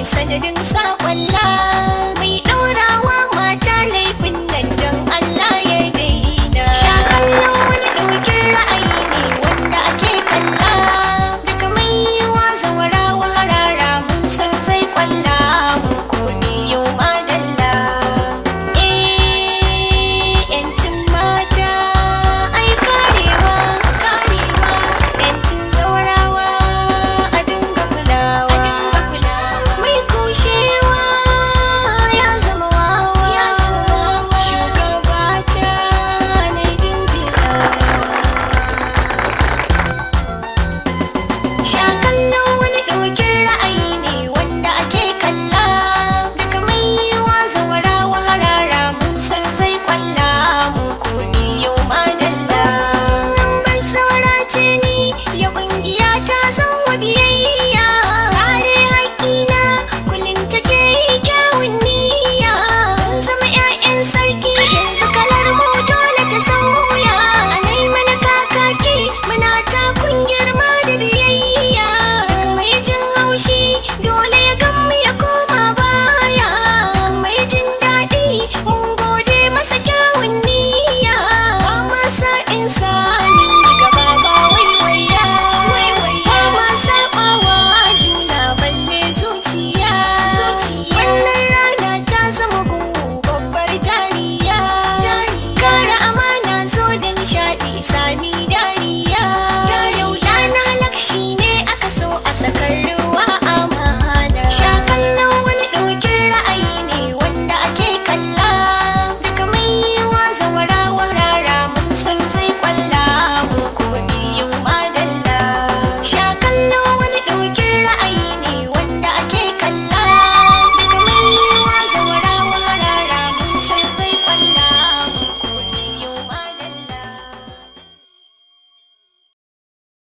sanadin saƙwalla mai ɗaurawa mata laifin nan don Allah ya daina. Sha kallo wani ɗaukin ra'ayi ne wanda ake kalla daga mai yiwa zawarawa harara mun san zai kwalla mun komi yau madalla. Yancin mata ai karewa yancin zawarawa a dinga kulawa mai kushewa ya zama wawa shugabata na jinjina. Sha kallo wani ɗaukin ra'ayi ne wanda ake kalla daga mai yiwa zawarawa harara mun san zai kwalla mun komi yau madalla. Nan ban saurace ni ya ƙungiya ta